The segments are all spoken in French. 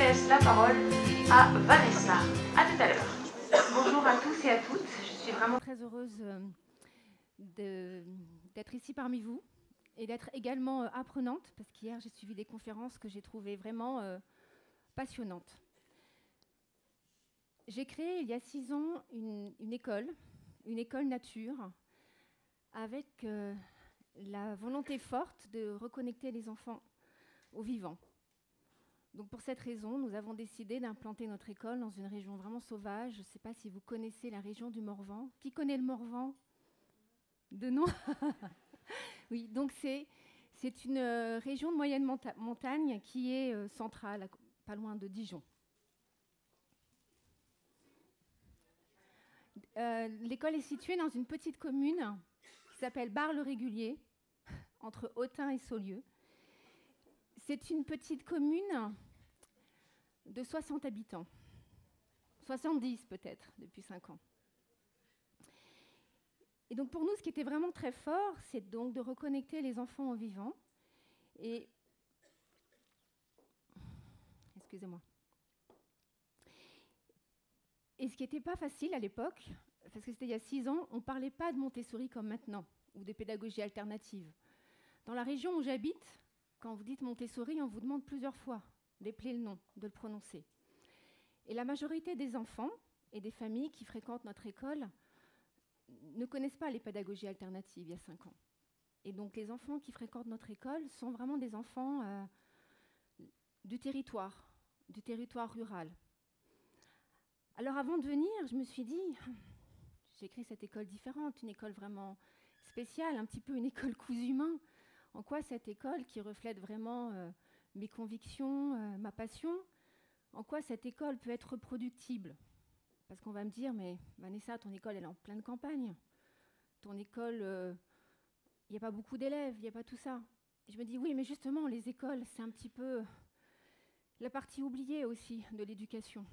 laisse la parole à Vanessa. À tout à l'heure. Bonjour à tous et à toutes. Je suis vraiment très heureuse d'être ici parmi vous et d'être également apprenante, parce qu'hier j'ai suivi des conférences que j'ai trouvées vraiment passionnantes. J'ai créé il y a 6 ans une école nature, avec la volonté forte de reconnecter les enfants au vivant. Donc pour cette raison, nous avons décidé d'implanter notre école dans une région vraiment sauvage. Je ne sais pas si vous connaissez la région du Morvan. Qui connaît le Morvan? De nom? Oui, donc c'est une région de moyenne montagne qui est centrale, pas loin de Dijon. L'école est située dans une petite commune qui s'appelle Bar-le-Régulier, entre Autun et Saulieu. C'est une petite commune de 60 habitants, 70 peut-être depuis 5 ans. Et donc pour nous, ce qui était vraiment très fort, c'est donc de reconnecter les enfants au vivant. Et excusez-moi. Et ce qui n'était pas facile à l'époque, parce que c'était il y a 6 ans, on ne parlait pas de Montessori comme maintenant, ou des pédagogies alternatives. Dans la région où j'habite, quand vous dites Montessori, on vous demande plusieurs fois d'épeler le nom, de le prononcer. Et la majorité des enfants et des familles qui fréquentent notre école ne connaissent pas les pédagogies alternatives il y a 5 ans. Et donc les enfants qui fréquentent notre école sont vraiment des enfants du territoire rural. Alors avant de venir, je me suis dit, j'ai créé cette école différente, une école vraiment spéciale, un petit peu une école cousu main. En quoi cette école qui reflète vraiment mes convictions, ma passion, en quoi cette école peut être reproductible? Parce qu'on va me dire, mais Vanessa, ton école, elle est en pleine campagne. Ton école, il n'y a pas beaucoup d'élèves, il n'y a pas tout ça. Et je me dis, oui, mais justement, les écoles, c'est un petit peu la partie oubliée aussi de l'éducation.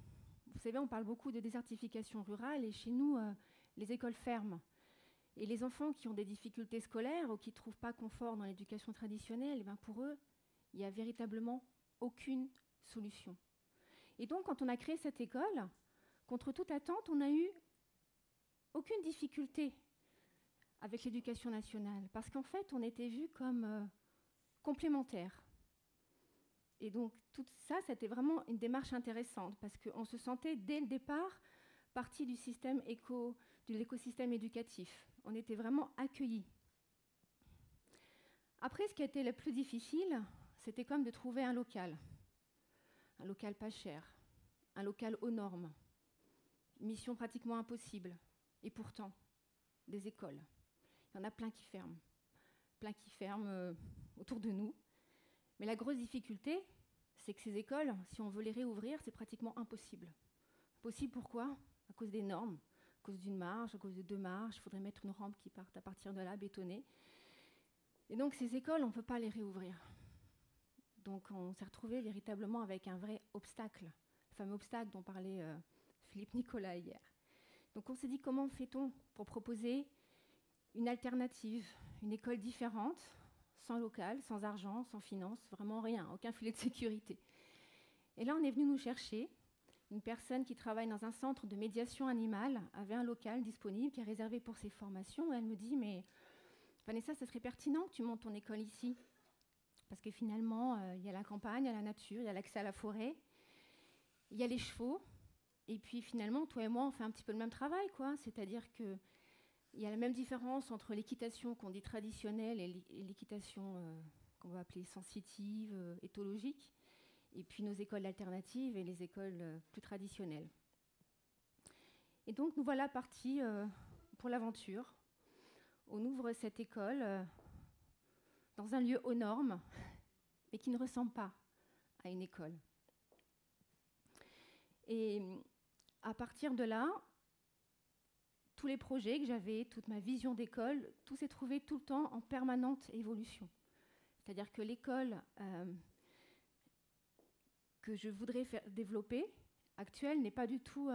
Vous savez, on parle beaucoup de désertification rurale, et chez nous, les écoles ferment. Et les enfants qui ont des difficultés scolaires ou qui ne trouvent pas confort dans l'éducation traditionnelle, eh bien pour eux, il n'y a véritablement aucune solution. Et donc, quand on a créé cette école, contre toute attente, on n'a eu aucune difficulté avec l'éducation nationale, parce qu'en fait, on était vus comme complémentaires. Et donc, tout ça, c'était vraiment une démarche intéressante, parce qu'on se sentait, dès le départ, partie du système de l'écosystème éducatif. On était vraiment accueillis. Après, ce qui a été le plus difficile, c'était comme de trouver un local pas cher, un local aux normes. Mission pratiquement impossible. Et pourtant, des écoles. Il y en a plein qui ferment autour de nous. Mais la grosse difficulté, c'est que ces écoles, si on veut les réouvrir, c'est pratiquement impossible. Possible pourquoi? À cause des normes, à cause d'une marge, à cause de 2 marges. Il faudrait mettre une rampe qui parte à partir de là, bétonnée. Et donc ces écoles, on ne peut pas les réouvrir. Donc on s'est retrouvé véritablement avec un vrai obstacle, le fameux obstacle dont parlait Philippe Nicolas hier. Donc on s'est dit, comment fait-on pour proposer une alternative, une école différente, sans local, sans argent, sans finance, vraiment rien, aucun filet de sécurité. Et là, on est venu nous chercher. Une personne qui travaille dans un centre de médiation animale avait un local disponible qui est réservé pour ses formations. Et elle me dit, mais Vanessa, ça serait pertinent que tu montes ton école ici. Parce que finalement, il y a la campagne, il y a la nature, il y a l'accès à la forêt, il y a les chevaux. Et puis finalement, toi et moi, on fait un petit peu le même travail, quoi. C'est-à-dire qu'il y a la même différence entre l'équitation qu'on dit traditionnelle et l'équitation qu'on va appeler sensitive, éthologique, et puis nos écoles alternatives et les écoles plus traditionnelles. Et donc, nous voilà partis pour l'aventure. On ouvre cette école dans un lieu aux normes, mais qui ne ressemble pas à une école. Et à partir de là, tous les projets que j'avais, toute ma vision d'école, tout s'est trouvé tout le temps en permanente évolution. C'est-à-dire que l'école que je voudrais faire développer, actuelle, n'est pas du tout